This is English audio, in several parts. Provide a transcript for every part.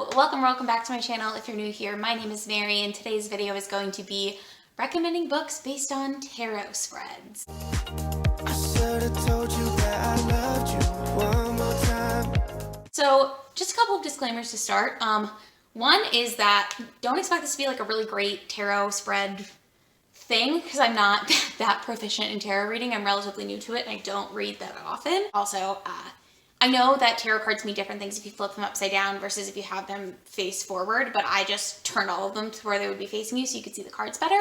Hello, welcome back to my channel. If you're new here, my name is Mary and today's video is going to be recommending books based on tarot spreads. I should have told you that I loved you one more time. So just a couple of disclaimers to start. One is that don't expect this to be like a really great tarot spread thing because I'm not that proficient in tarot reading. I'm relatively new to it and I don't read that often. Also, I know that tarot cards mean different things if you flip them upside down versus if you have them face forward, but I just turned all of them to where they would be facing you so you could see the cards better.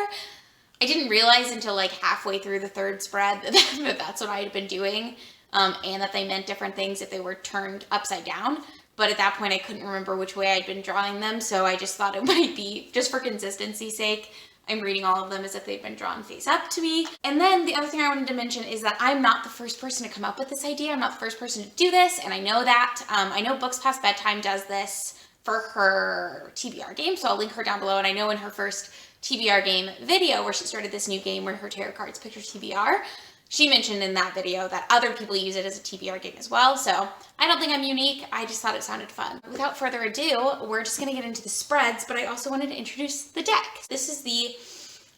I didn't realize until like halfway through the third spread that that's what I had been doing, and that they meant different things if they were turned upside down. But at that point, I couldn't remember which way I'd been drawing them, so I just thought it might be, just for consistency's sake, I'm reading all of them as if they've been drawn face up to me. And then the other thing I wanted to mention is that I'm not the first person to come up with this idea. I'm not the first person to do this, and I know that. I know Books Past Bedtime does this for her TBR game, so I'll link her down below. And I know in her first TBR game video where she started this new game where her tarot cards picture TBR, she mentioned in that video that other people use it as a TBR game as well. So I don't think I'm unique. I just thought it sounded fun. Without further ado, we're just gonna get into the spreads, but I also wanted to introduce the deck. This is the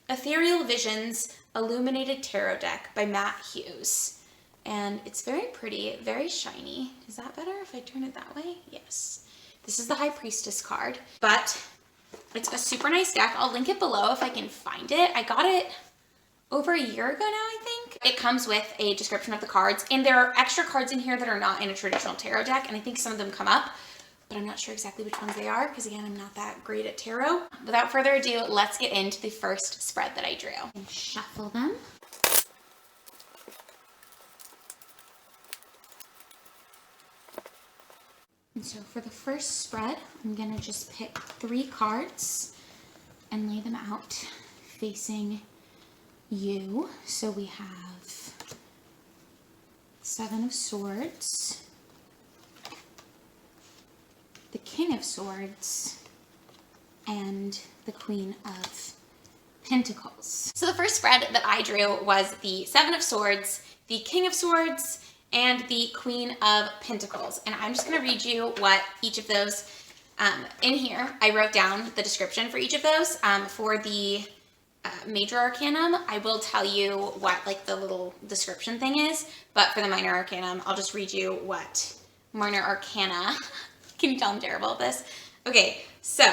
Ethereal Visions Illuminated Tarot deck by Matt Hughes. And it's very pretty, very shiny. Is that better if I turn it that way? Yes. This is the High Priestess card, but it's a super nice deck. I'll link it below if I can find it. I got it over a year ago now, I think. It comes with a description of the cards, and there are extra cards in here that are not in a traditional tarot deck, and I think some of them come up, but I'm not sure exactly which ones they are, because again, I'm not that great at tarot. Without further ado, let's get into the first spread that I drew. And shuffle them. And so for the first spread, I'm gonna just pick 3 cards and lay them out facing you. So we have 7 of Swords, the King of Swords, and the Queen of Pentacles. So the first spread that I drew was the 7 of Swords, the King of Swords, and the Queen of Pentacles. And I'm just gonna read you what each of those, in here, I wrote down the description for each of those. For the major arcanum, I will tell you what like the little description thing is, but for the minor arcanum, I'll just read you what minor arcana. Can you tell I'm terrible at this? Okay, so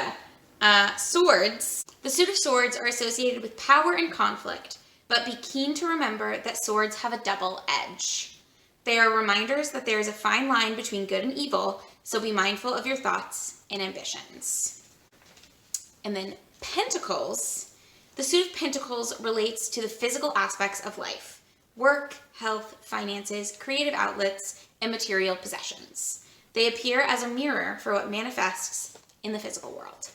swords. The suit of swords are associated with power and conflict, but be keen to remember that swords have a double edge. They are reminders that there is a fine line between good and evil, so be mindful of your thoughts and ambitions. And then pentacles. The suit of pentacles relates to the physical aspects of life: work, health, finances, creative outlets, and material possessions. They appear as a mirror for what manifests in the physical world.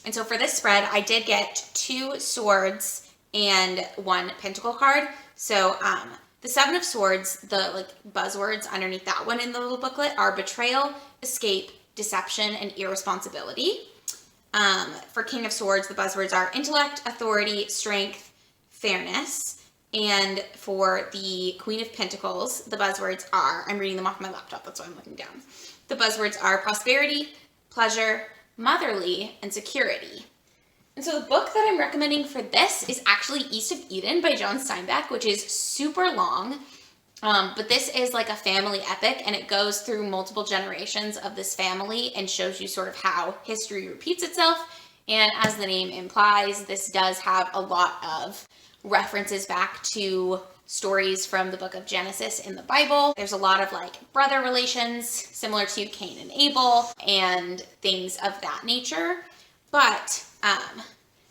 And so for this spread, I did get 2 swords and 1 pentacle card. So the 7 of Swords, the like buzzwords underneath that one in the little booklet are betrayal, escape, deception, and irresponsibility. For King of Swords, the buzzwords are intellect, authority, strength, fairness. And for the Queen of Pentacles, the buzzwords are, I'm reading them off my laptop, that's why I'm looking down. The buzzwords are prosperity, pleasure, motherly, and security. And so the book that I'm recommending for this is actually East of Eden by Joan Steinbeck, which is super long. But this is like a family epic, and it goes through multiple generations of this family and shows you sort of how history repeats itself. And as the name implies, this does have a lot of references back to stories from the book of Genesis in the Bible. There's a lot of like brother relations similar to Cain and Abel and things of that nature. But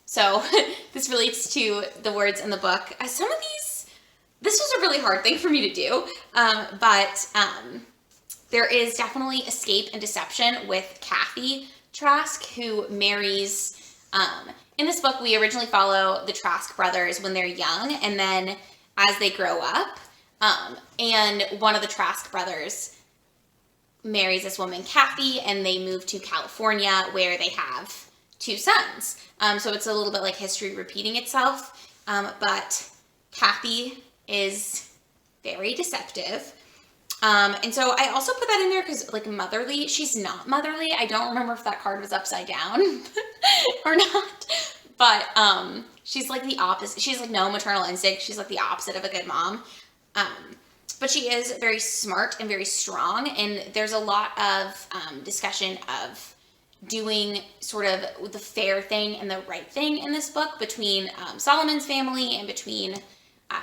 so this relates to the words in the book. Some of these, this was a really hard thing for me to do, but there is definitely escape and deception with Kathy Trask, who marries, in this book, we originally follow the Trask brothers when they're young, and then as they grow up, and one of the Trask brothers marries this woman, Kathy, and they move to California where they have 2 sons. So it's a little bit like history repeating itself, but Kathy is very deceptive. And so I also put that in there because, like, motherly, she's not motherly. I don't remember if that card was upside down or not. But she's like the opposite. She's like no maternal instinct. She's like the opposite of a good mom. But she is very smart and very strong. And there's a lot of discussion of doing sort of the fair thing and the right thing in this book between Solomon's family and between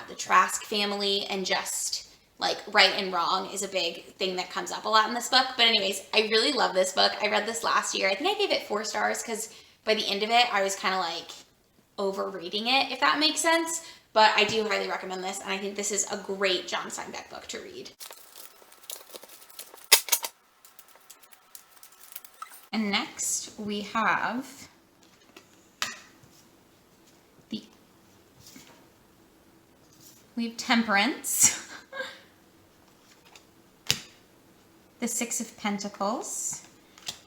the Trask family, and just like right and wrong is a big thing that comes up a lot in this book. But anyways, I really love this book. I read this last year. I think I gave it 4 stars because by the end of it, I was kind of like overrating it, if that makes sense. But I do highly recommend this, and I think this is a great John Steinbeck book to read. And next we have Temperance, the 6 of Pentacles,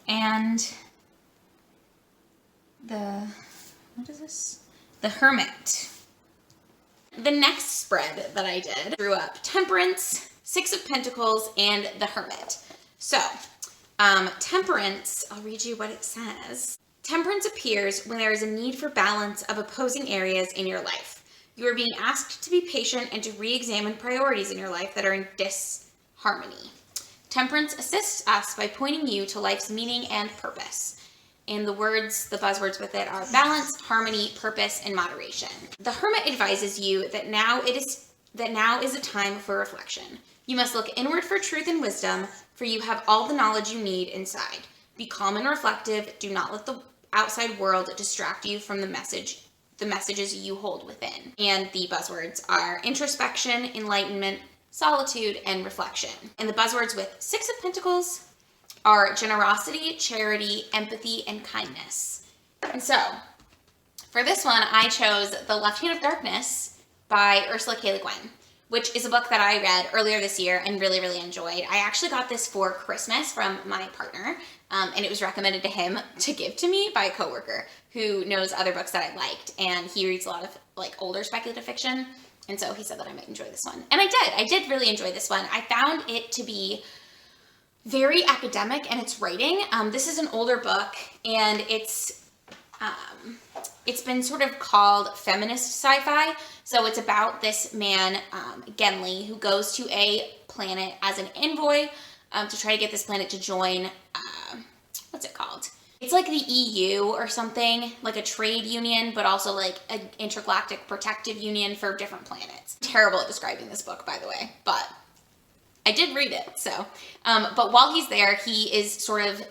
and what is this? The Hermit. The next spread that I did drew up Temperance, 6 of Pentacles, and the Hermit. So, Temperance, I'll read you what it says. Temperance appears when there is a need for balance of opposing areas in your life. You are being asked to be patient and to re-examine priorities in your life that are in disharmony. Temperance assists us by pointing you to life's meaning and purpose. And the buzzwords with it are balance, harmony, purpose, and moderation. The Hermit advises you that now is a time for reflection. You must look inward for truth and wisdom, for you have all the knowledge you need inside. Be calm and reflective. Do not let the outside world distract you from the messages you hold within. And the buzzwords are introspection, enlightenment, solitude, and reflection. And the buzzwords with 6 of Pentacles are generosity, charity, empathy, and kindness. And so, for this one, I chose The Left Hand of Darkness by Ursula K. Le Guin, which is a book that I read earlier this year and really, really enjoyed. I actually got this for Christmas from my partner, and it was recommended to him to give to me by a coworker who knows other books that I liked, and he reads a lot of like older speculative fiction, and so he said that I might enjoy this one. And I did really enjoy this one. I found it to be very academic in its writing. This is an older book, and it's been sort of called feminist sci-fi. So it's about this man, Genly, who goes to a planet as an envoy to try to get this planet to join, what's it called? It's like the EU or something, like a trade union, but also like an intergalactic protective union for different planets. Terrible at describing this book, by the way, but I did read it, so. But while he's there, he is sort of,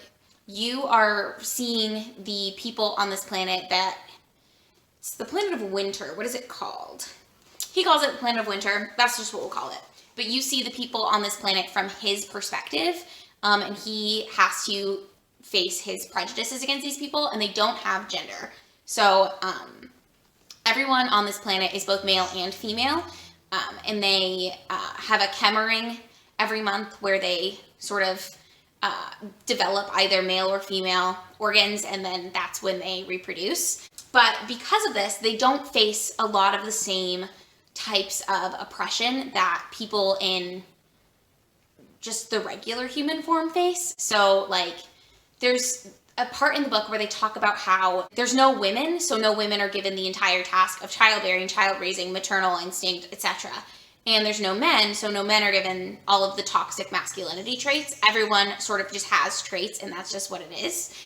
you are seeing the people on this planet it's the planet of winter. What is it called? He calls it the planet of winter. That's just what we'll call it. But you see the people on this planet from his perspective, and he has to face his prejudices against these people, and they don't have gender. So everyone on this planet is both male and female, and they have a chemering every month where they sort of develop either male or female organs, and then that's when they reproduce. But because of this, they don't face a lot of the same types of oppression that people in just the regular human form face. So like there's a part in the book where they talk about how there's no women, so no women are given the entire task of childbearing, child raising, maternal instinct, etc. And there's no men, so no men are given all of the toxic masculinity traits. Everyone sort of just has traits, and that's just what it is.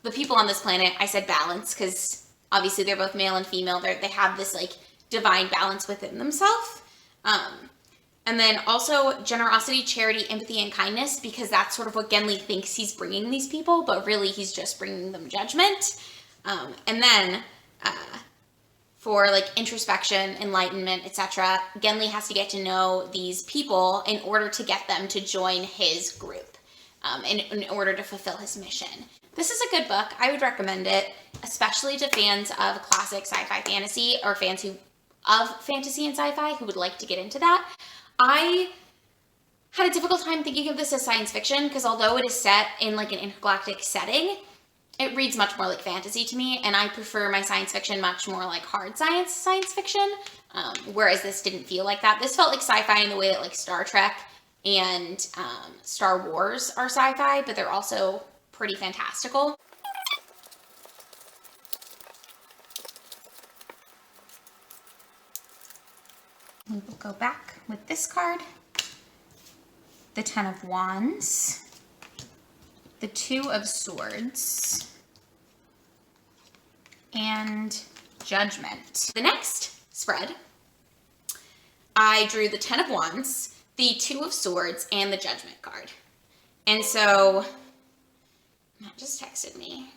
The people on this planet, I said balance, because obviously they're both male and female. They have this like divine balance within themselves. And then also generosity, charity, empathy, and kindness, because that's sort of what Genly thinks he's bringing these people, but really he's just bringing them judgment. And then for like introspection, enlightenment, etc., Genly has to get to know these people in order to get them to join his group, in order to fulfill his mission. This is a good book. I would recommend it, especially to fans of classic sci-fi fantasy, or fans of fantasy and sci-fi who would like to get into that. I had a difficult time thinking of this as science fiction, because although it is set in like an intergalactic setting, it reads much more like fantasy to me, and I prefer my science fiction much more like hard science fiction, whereas this didn't feel like that. This felt like sci-fi in the way that like Star Trek and Star Wars are sci-fi, but they're also pretty fantastical. We will go back with this card, the Ten of Wands, the Two of Swords, and Judgment. The next spread, I drew the Ten of Wands, the Two of Swords, and the Judgment card. And so, Matt just texted me.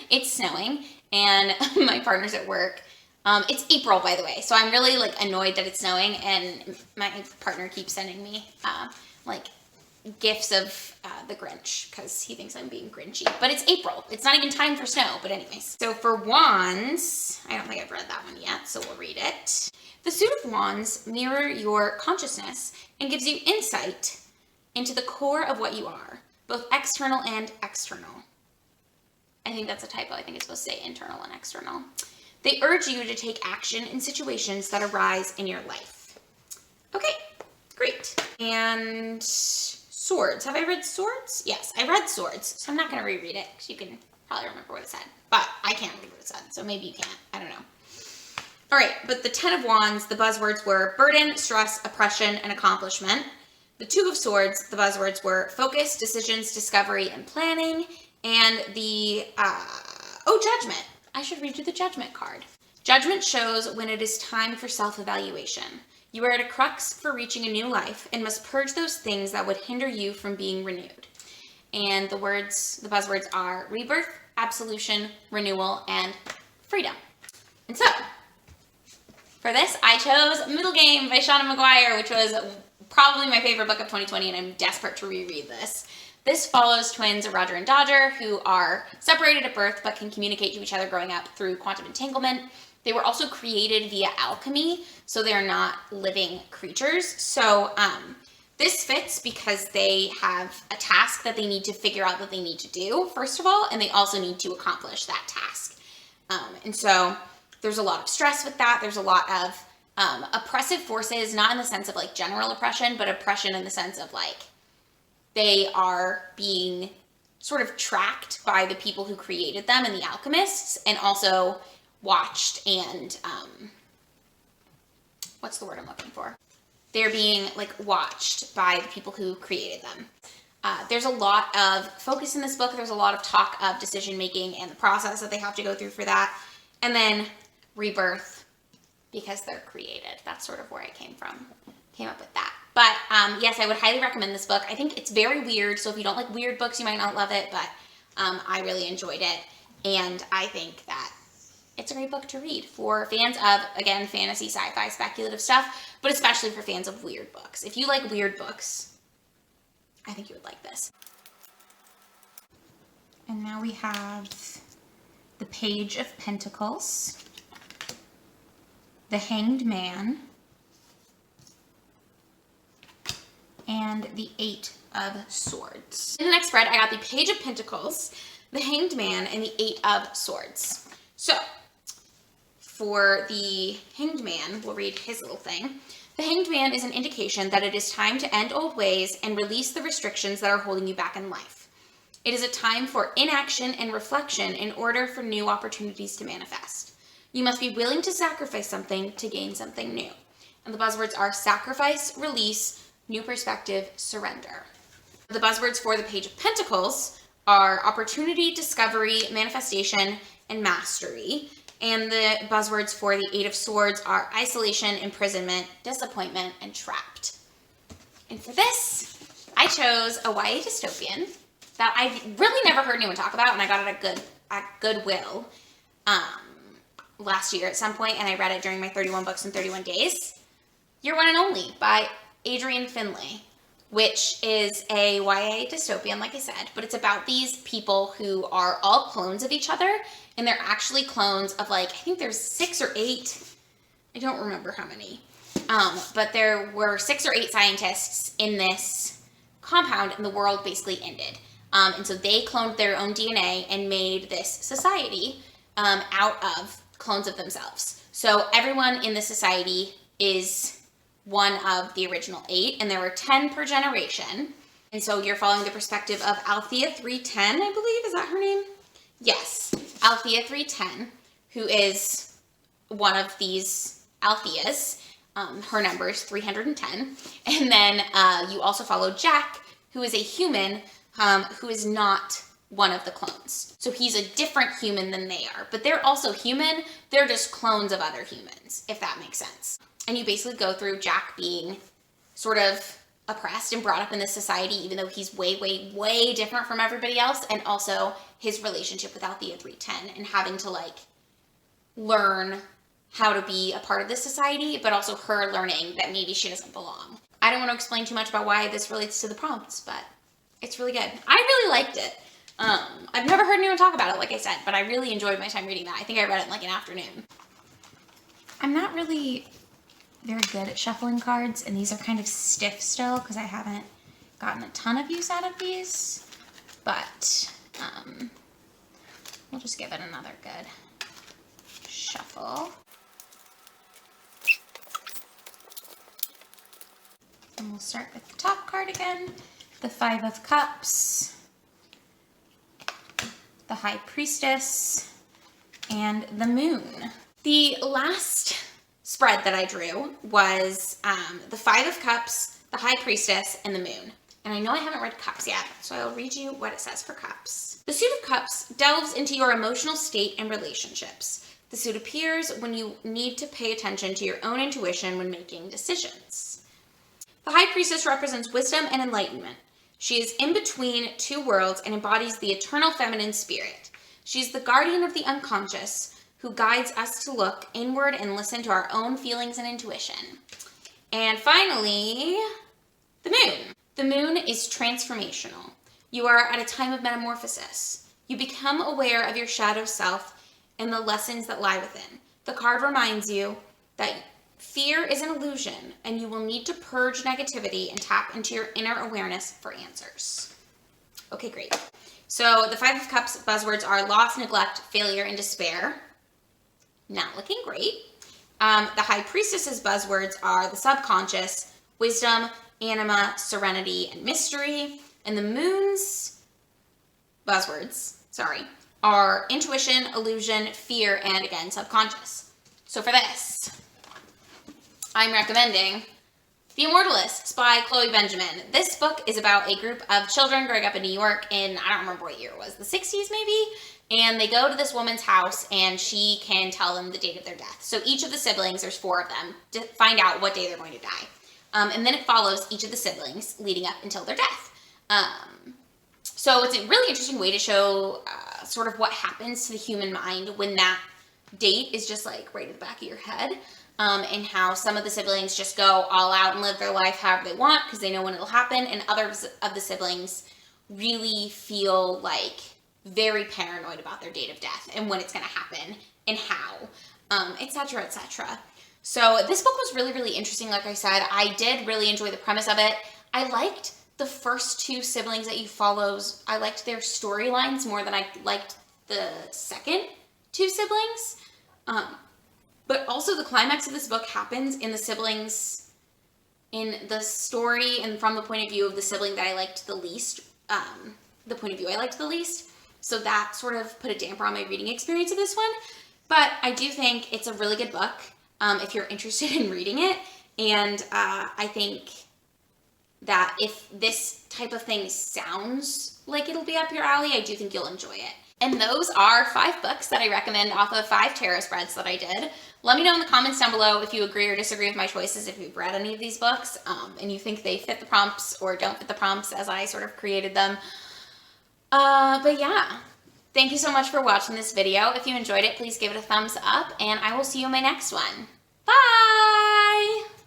It's snowing, and my partner's at work. It's April, by the way, so I'm really like annoyed that it's snowing, and my partner keeps sending me like gifs of the Grinch because he thinks I'm being Grinchy. But it's April. It's not even time for snow. But anyways, so for Wands, I don't think I've read that one yet, so we'll read it. The Suit of Wands mirror your consciousness and gives you insight into the core of what you are, both external and external. I think that's a typo. I think it's supposed to say internal and external. They urge you to take action in situations that arise in your life. Okay, great. And Swords. Have I read Swords? Yes, I read Swords, so I'm not going to reread it because you can probably remember what it said. But I can't remember what it said, so maybe you can't. I don't know. All right, but the Ten of Wands, the buzzwords were burden, stress, oppression, and accomplishment. The Two of Swords, the buzzwords were focus, decisions, discovery, and planning. And the, Judgment. I should read you the Judgment card. Judgment shows when it is time for self-evaluation. You are at a crux for reaching a new life and must purge those things that would hinder you from being renewed. And the buzzwords are rebirth, absolution, renewal, and freedom. And so, for this, I chose Middle Game by Shauna McGuire, which was probably my favorite book of 2020, and I'm desperate to reread this. This follows twins Roger and Dodger, who are separated at birth but can communicate to each other growing up through quantum entanglement. They were also created via alchemy, so they are not living creatures. So this fits because they have a task that they need to figure out that they need to do, first of all, and they also need to accomplish that task. And so there's a lot of stress with that. There's a lot of oppressive forces, not in the sense of like general oppression, but oppression in the sense of like they are being sort of tracked by the people who created them and the alchemists, and also watched and, what's the word I'm looking for? They're being like watched by the people who created them. There's a lot of focus in this book. There's a lot of talk of decision making and the process that they have to go through for that. And then rebirth, because they're created. That's sort of where I came up with that. But yes, I would highly recommend this book. I think it's very weird, so if you don't like weird books, you might not love it, but I really enjoyed it. And I think that it's a great book to read for fans of, again, fantasy, sci-fi, speculative stuff, but especially for fans of weird books. If you like weird books, I think you would like this. And now we have the Page of Pentacles, the Hanged Man, and the Eight of Swords. In the next spread, I got the Page of Pentacles, the Hanged Man, and the Eight of Swords. So, for the Hanged Man, we'll read his little thing. The Hanged Man is an indication that it is time to end old ways and release the restrictions that are holding you back in life. It is a time for inaction and reflection in order for new opportunities to manifest. You must be willing to sacrifice something to gain something new. And the buzzwords are sacrifice, release, new perspective, surrender. The buzzwords for the Page of Pentacles are opportunity, discovery, manifestation, and mastery. And the buzzwords for the Eight of Swords are isolation, imprisonment, disappointment, and trapped. And for this, I chose a YA dystopian that I've really never heard anyone talk about, and I got it at Goodwill last year at some point, and I read it during my 31 Books in 31 Days. Your One and Only by Adrian Finley, which is a YA dystopian, like I said, but it's about these people who are all clones of each other, and they're actually clones of, like, I think there's 6 or 8, I don't remember how many, but there were 6 or 8 scientists in this compound, and the world basically ended. And so they cloned their own DNA and made this society out of clones of themselves. So everyone in the society is one of the original 8, and there were 10 per generation. And so you're following the perspective of Althea 310, I believe. Is that her name? Yes, Althea 310, who is one of these Altheas. Her number is 310. And then you also follow Jack, who is a human who is not one of the clones. So he's a different human than they are. But they're also human. They're just clones of other humans, if that makes sense. And you basically go through Jack being sort of oppressed and brought up in this society, even though he's way, way, way different from everybody else. And also his relationship with Althea 310 and having to like learn how to be a part of this society, but also her learning that maybe she doesn't belong. I don't want to explain too much about why this relates to the prompts, but it's really good. I really liked it. I've never heard anyone talk about it, like I said, but I really enjoyed my time reading that. I think I read it in like an afternoon. I'm not really very good at shuffling cards, and these are kind of stiff still because I haven't gotten a ton of use out of these, but we'll just give it another good shuffle. And we'll start with the top card again, the 5 of Cups, the High Priestess, and the Moon. The last spread that I drew was the 5 of Cups, the High Priestess, and the Moon. And I know I haven't read Cups yet, so I'll read you what it says for Cups. The Suit of Cups delves into your emotional state and relationships. The suit appears when you need to pay attention to your own intuition when making decisions. The High Priestess represents wisdom and enlightenment. She is in between 2 worlds and embodies the eternal feminine spirit. She is the guardian of the unconscious, who guides us to look inward and listen to our own feelings and intuition. And finally, the Moon. The Moon is transformational. You are at a time of metamorphosis. You become aware of your shadow self and the lessons that lie within. The card reminds you that fear is an illusion, and you will need to purge negativity and tap into your inner awareness for answers. Okay, great. So the 5 of Cups buzzwords are loss, neglect, failure, and despair. Not looking great. The High Priestess's buzzwords are the subconscious, wisdom, anima, serenity, and mystery. And the Moon's buzzwords, are intuition, illusion, fear, and again, subconscious. So for this, I'm recommending The Immortalists by Chloe Benjamin. This book is about a group of children growing up in New York in, I don't remember what year it was, the 60s maybe? And they go to this woman's house and she can tell them the date of their death. So each of the siblings, there's 4 of them, to find out what day they're going to die. And then it follows each of the siblings leading up until their death. So it's a really interesting way to show sort of what happens to the human mind when that date is just like right at the back of your head. And how some of the siblings just go all out and live their life however they want because they know when it'll happen. And others of the siblings really feel like very paranoid about their date of death and when it's going to happen and how, etc., etc. So this book was really, really interesting. Like I said, I did really enjoy the premise of it. I liked the first 2 siblings that you follow. I liked their storylines more than I liked the second 2 siblings. But also the climax of this book happens in the siblings, in the story and from the point of view of the sibling that I liked the least, the point of view I liked the least. So that sort of put a damper on my reading experience of this one. But I do think it's a really good book if you're interested in reading it. And I think that if this type of thing sounds like it'll be up your alley, I do think you'll enjoy it. And those are 5 books that I recommend off of 5 tarot spreads that I did. Let me know in the comments down below if you agree or disagree with my choices, if you've read any of these books, and you think they fit the prompts or don't fit the prompts as I sort of created them. But yeah, thank you so much for watching this video. If you enjoyed it, please give it a thumbs up, and I will see you in my next one. Bye!